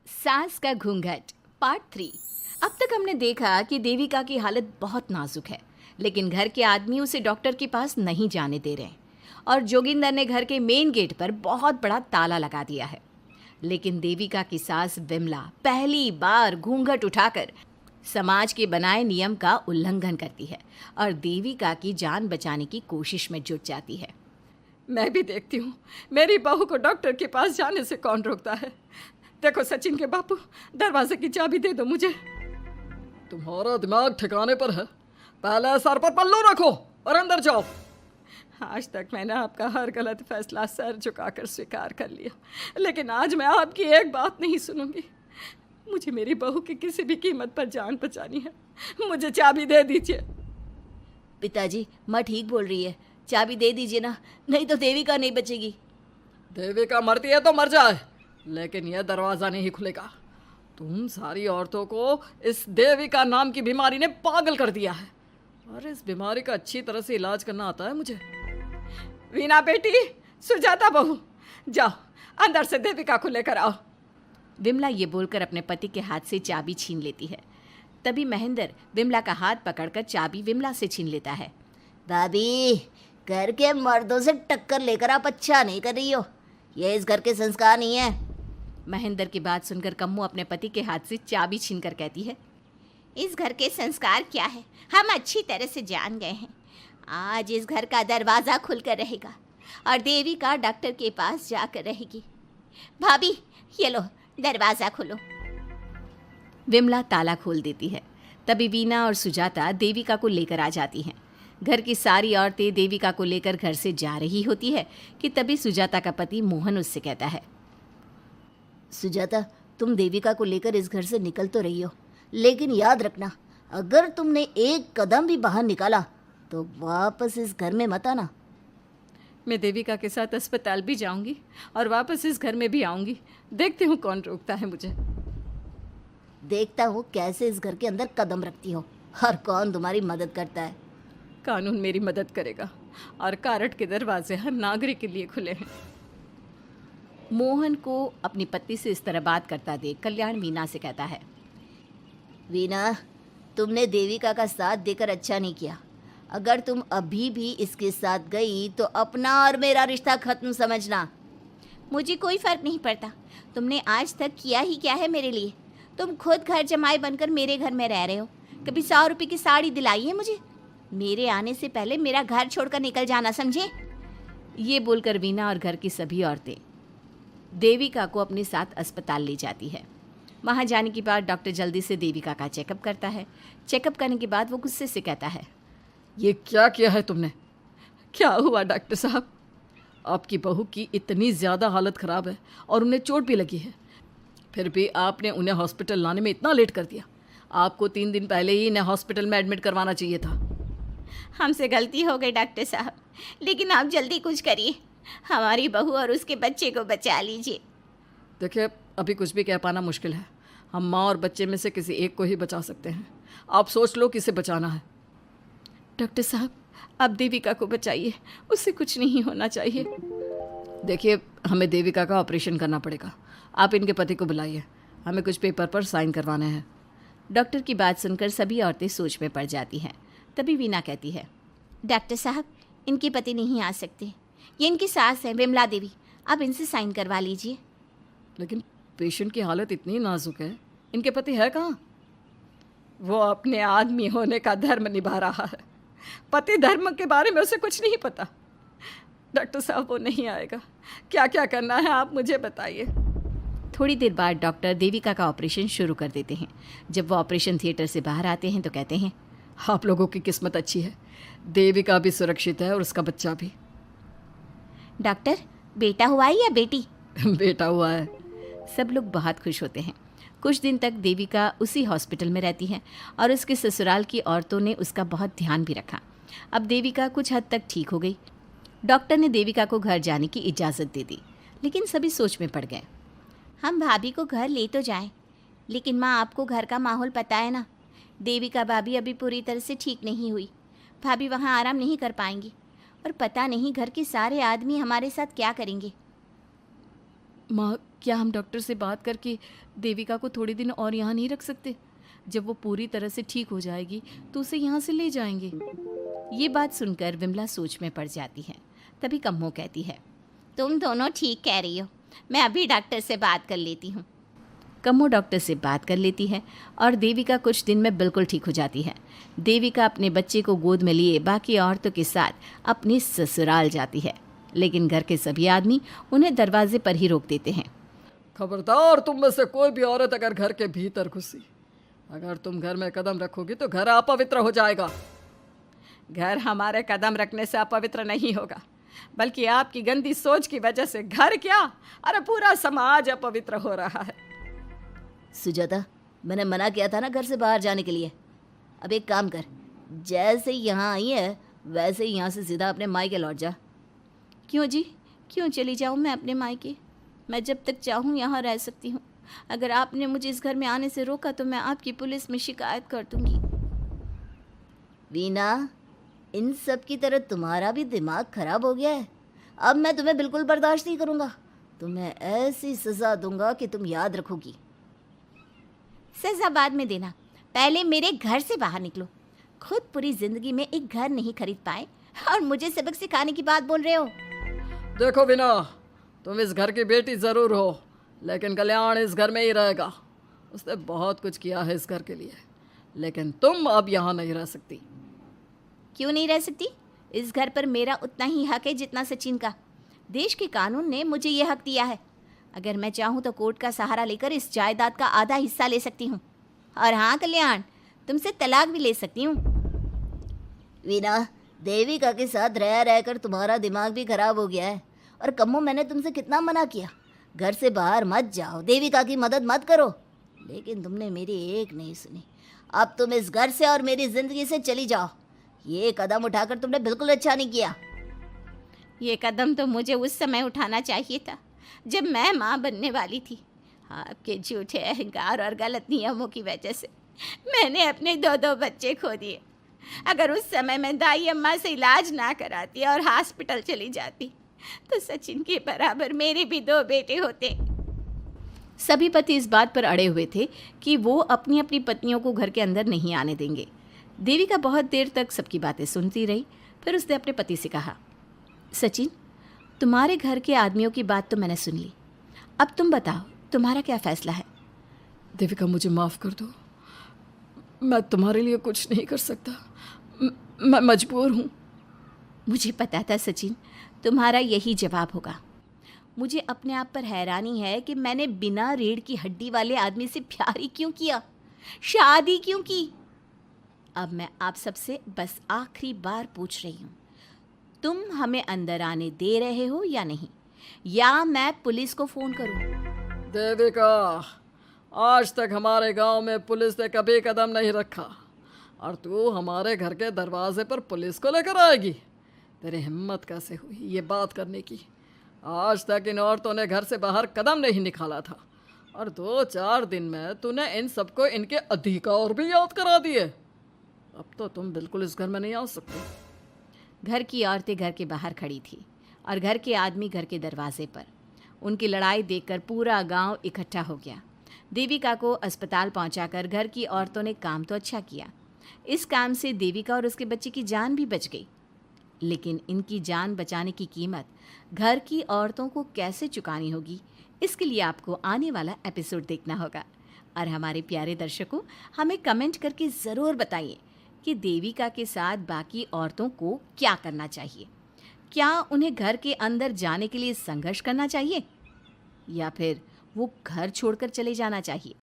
सास का घूंघट पार्ट 3। अब तक हमने देखा कि देविका की हालत बहुत नाजुक है, लेकिन घर के आदमी उसे डॉक्टर के पास नहीं जाने दे रहे और जोगिंदर ने घर के मेन गेट पर बहुत बड़ा ताला लगा दिया है। लेकिन देविका की सास विमला पहली बार घूंघट उठाकर समाज के बनाए नियम का उल्लंघन करती है और देविका की जान बचाने की कोशिश में जुट जाती है। मैं भी देखती हूँ मेरी बहू को डॉक्टर के पास जाने से कौन रोकता है। देखो सचिन के बापू, दरवाजे की चाबी दे दो मुझे। तुम्हारा दिमाग ठिकाने पर है? पहले सर पर पल्लू रखो और अंदर जाओ। आज तक मैंने आपका हर गलत फैसला सर झुकाकर स्वीकार कर लिया, लेकिन आज मैं आपकी एक बात नहीं सुनूंगी। मुझे मेरी बहू की किसी भी कीमत पर जान बचानी है। मुझे चाबी दे दीजिए। पिताजी, माँ ठीक बोल रही है, चाबी दे दीजिए ना, नहीं तो देविका नहीं बचेगी। देविका मरती है तो मर जाए, लेकिन यह दरवाज़ा नहीं खुलेगा। तुम सारी औरतों को इस देविका नाम की बीमारी ने पागल कर दिया है, और इस बीमारी का अच्छी तरह से इलाज करना आता है मुझे। वीना बेटी, सुजाता बहू, जाओ अंदर से देविका को लेकर आओ। विमला ये बोलकर अपने पति के हाथ से चाबी छीन लेती है। तभी महेंद्र विमला का हाथ पकड़कर चाबी विमला से छीन लेता है। भाभी, घर के मर्दों से टक्कर लेकर आप अच्छा नहीं कर रही हो। ये इस घर के संस्कार नहीं है। महेंद्र की बात सुनकर कम्मू अपने पति के हाथ से चाबी छीनकर कहती है, इस घर के संस्कार क्या है हम अच्छी तरह से जान गए हैं। आज इस घर का दरवाज़ा खुलकर रहेगा और देविका डॉक्टर के पास जाकर रहेगी। भाभी, ये लो दरवाज़ा खोलो। विमला ताला खोल देती है। तभी वीना और सुजाता देविका को लेकर आ जाती हैं। घर की सारी औरतें देविका को लेकर घर से जा रही होती है कि तभी सुजाता का पति मोहन उससे कहता है, सुजाता, तुम देविका को लेकर इस घर से निकल तो रही हो, लेकिन याद रखना, अगर तुमने एक कदम भी बाहर निकाला तो वापस इस घर में मत आना। मैं देविका के साथ अस्पताल भी जाऊंगी और वापस इस घर में भी आऊंगी। देखती हूँ कौन रोकता है मुझे। देखता हूँ कैसे इस घर के अंदर कदम रखती हो और कौन तुम्हारी मदद करता है। कानून मेरी मदद करेगा और कारट के दरवाजे हर नागरिक के लिए खुले हैं। मोहन को अपनी पत्नी से इस तरह बात करता देख कल्याण वीना से कहता है, वीना, तुमने देविका का साथ देकर अच्छा नहीं किया। अगर तुम अभी भी इसके साथ गई तो अपना और मेरा रिश्ता खत्म समझना। मुझे कोई फर्क नहीं पड़ता। तुमने आज तक किया ही क्या है मेरे लिए? तुम खुद घर जमाई बनकर मेरे घर में रह रहे हो। कभी 100 रुपये की साड़ी दिलाई है मुझे? मेरे आने से पहले मेरा घर छोड़कर निकल जाना, समझे? ये बोलकर वीना और घर की सभी औरतें देविका को अपने साथ अस्पताल ले जाती है। वहाँ जाने के बाद डॉक्टर जल्दी से देविका का चेकअप करता है। चेकअप करने के बाद वो गुस्से से कहता है, ये क्या किया है तुमने? क्या हुआ डॉक्टर साहब? आपकी बहू की इतनी ज़्यादा हालत ख़राब है और उन्हें चोट भी लगी है, फिर भी आपने उन्हें हॉस्पिटल लाने में इतना लेट कर दिया। आपको 3 दिन पहले ही इन्हें हॉस्पिटल में एडमिट करवाना चाहिए था। हमसे गलती हो गई डॉक्टर साहब, लेकिन आप जल्दी कुछ करिए। हमारी बहू और उसके बच्चे को बचा लीजिए। देखिए, अभी कुछ भी कह पाना मुश्किल है। हम माँ और बच्चे में से किसी एक को ही बचा सकते हैं। आप सोच लो किसे बचाना है। डॉक्टर साहब, आप देविका को बचाइए, उससे कुछ नहीं होना चाहिए। देखिए, हमें देविका का ऑपरेशन करना पड़ेगा। आप इनके पति को बुलाइए, हमें कुछ पेपर पर साइन करवाने हैं। डॉक्टर की बात सुनकर सभी औरतें सोच में पड़ जाती हैं। तभी वीना कहती है, डॉक्टर साहब, इनके पति नहीं आ सकते। ये इनकी सास है विमला देवी, आप इनसे साइन करवा लीजिए। लेकिन पेशेंट की हालत इतनी नाजुक है, इनके पति है कहाँ? वो अपने आदमी होने का धर्म निभा रहा है। पति धर्म के बारे में उसे कुछ नहीं पता। डॉक्टर साहब, वो नहीं आएगा। क्या क्या करना है आप मुझे बताइए। थोड़ी देर बाद डॉक्टर देविका का ऑपरेशन शुरू कर देते हैं। जब वो ऑपरेशन थिएटर से बाहर आते हैं तो कहते हैं, आप लोगों की किस्मत अच्छी है, देविका भी सुरक्षित है और उसका बच्चा भी। डॉक्टर, बेटा हुआ है या बेटी? बेटा हुआ है। सब लोग बहुत खुश होते हैं। कुछ दिन तक देविका उसी हॉस्पिटल में रहती है और उसके ससुराल की औरतों ने उसका बहुत ध्यान भी रखा। अब देविका कुछ हद तक ठीक हो गई। डॉक्टर ने देविका को घर जाने की इजाज़त दे दी, लेकिन सभी सोच में पड़ गए। हम भाभी को घर ले तो जाएं, लेकिन माँ, आपको घर का माहौल पता है ना। देविका भाभी अभी पूरी तरह से ठीक नहीं हुई। भाभी वहाँ आराम नहीं कर पाएंगी और पता नहीं घर के सारे आदमी हमारे साथ क्या करेंगे। माँ, क्या हम डॉक्टर से बात करके देविका को थोड़े दिन और यहाँ नहीं रख सकते? जब वो पूरी तरह से ठीक हो जाएगी तो उसे यहाँ से ले जाएंगे। ये बात सुनकर विमला सोच में पड़ जाती है। तभी कम्मो कहती है, तुम दोनों ठीक कह रही हो, मैं अभी डॉक्टर से बात कर लेती हूँ। कम्मो डॉक्टर से बात कर लेती है और देविका कुछ दिन में बिल्कुल ठीक हो जाती है। देविका अपने बच्चे को गोद में लिए बाकी औरतों के साथ अपनी ससुराल जाती है, लेकिन घर के सभी आदमी उन्हें दरवाजे पर ही रोक देते हैं। खबरदार, तुम में से कोई भी औरत अगर घर के भीतर घुसी, अगर तुम घर में कदम रखोगी तो घर अपवित्र हो जाएगा। घर हमारे कदम रखने से अपवित्र नहीं होगा, बल्कि आपकी गंदी सोच की वजह से घर क्या, अरे पूरा समाज अपवित्र हो रहा है। सुजाता, मैंने मना किया था ना घर से बाहर जाने के लिए। अब एक काम कर, जैसे यहाँ आई है वैसे ही यहाँ से सीधा अपने मायके लौट जा। क्यों जी, क्यों चली जाऊँ मैं अपने मायके? मैं जब तक चाहूँ यहाँ रह सकती हूँ। अगर आपने मुझे इस घर में आने से रोका तो मैं आपकी पुलिस में शिकायत कर दूँगी। वीना, इन सब की तरह तुम्हारा भी दिमाग खराब हो गया है। अब मैं तुम्हें बिल्कुल बर्दाश्त नहीं करूँगा। तुम्हें ऐसी सज़ा दूंगा कि तुम याद रखोगी। सज़ा बाद में देना, पहले मेरे घर से बाहर निकलो। खुद पूरी जिंदगी में एक घर नहीं खरीद पाए और मुझे सबक सिखाने की बात बोल रहे हो। देखो वीना, तुम इस घर की बेटी ज़रूर हो, लेकिन कल्याण इस घर में ही रहेगा। उसने बहुत कुछ किया है इस घर के लिए, लेकिन तुम अब यहाँ नहीं रह सकती। क्यों नहीं रह सकती? इस घर पर मेरा उतना ही हक है जितना सचिन का। देश के कानून ने मुझे ये हक दिया है। अगर मैं चाहूँ तो कोर्ट का सहारा लेकर इस जायदाद का आधा हिस्सा ले सकती हूँ। और हाँ कल्याण, तुमसे तलाक भी ले सकती हूँ। वीना, देविका के साथ रह रहकर तुम्हारा दिमाग भी खराब हो गया है। और कम्मो, मैंने तुमसे कितना मना किया, घर से बाहर मत जाओ, देविका की मदद मत करो, लेकिन तुमने मेरी एक नहीं सुनी। अब तुम इस घर से और मेरी ज़िंदगी से चली जाओ। ये कदम उठाकर तुमने बिल्कुल अच्छा नहीं किया। ये कदम तो मुझे उस समय उठाना चाहिए था जब मैं माँ बनने वाली थी। आपके झूठे अहंकार और गलत नियमों की वजह से मैंने अपने दो बच्चे खो दिए। अगर उस समय मैं दाई अम्मा से इलाज ना कराती और हॉस्पिटल चली जाती तो सचिन के बराबर मेरे भी 2 बेटे होते। सभी पति इस बात पर अड़े हुए थे कि वो अपनी अपनी पत्नियों को घर के अंदर नहीं आने देंगे। देविका बहुत देर तक सबकी बातें सुनती रही। फिर उसने अपने पति से कहा, सचिन, तुम्हारे घर के आदमियों की बात तो मैंने सुन ली। अब तुम बताओ, तुम्हारा क्या फैसला है? देविका, मुझे माफ़ कर दो। मैं तुम्हारे लिए कुछ नहीं कर सकता। मैं मजबूर हूँ। मुझे पता था सचिन, तुम्हारा यही जवाब होगा। मुझे अपने आप पर हैरानी है कि मैंने बिना रीढ़ की हड्डी वाले आदमी से प्यार ही क्यों किया, शादी क्यों की। अब मैं आप सबसे बस आखिरी बार पूछ रही हूँ, तुम हमें अंदर आने दे रहे हो या नहीं, या मैं पुलिस को फ़ोन करूँ? देविका, आज तक हमारे गांव में पुलिस ने कभी कदम नहीं रखा और तू हमारे घर के दरवाजे पर पुलिस को लेकर आएगी? तेरी हिम्मत कैसे हुई ये बात करने की? आज तक इन औरतों ने घर से बाहर कदम नहीं निकाला था और 2-4 दिन में तूने इन सबको इनके अधिकार भी याद करा दिए। अब तो तुम बिल्कुल इस घर में नहीं आ सकते। घर की औरतें घर के बाहर खड़ी थी और घर के आदमी घर के दरवाजे पर। उनकी लड़ाई देखकर पूरा गांव इकट्ठा हो गया। देविका को अस्पताल पहुंचाकर घर की औरतों ने काम तो अच्छा किया। इस काम से देविका और उसके बच्चे की जान भी बच गई, लेकिन इनकी जान बचाने की कीमत घर की औरतों को कैसे चुकानी होगी, इसके लिए आपको आने वाला एपिसोड देखना होगा। और हमारे प्यारे दर्शकों, हमें कमेंट करके ज़रूर बताइए कि देविका के साथ बाकी औरतों को क्या करना चाहिए। क्या उन्हें घर के अंदर जाने के लिए संघर्ष करना चाहिए या फिर वो घर छोड़कर चले जाना चाहिए?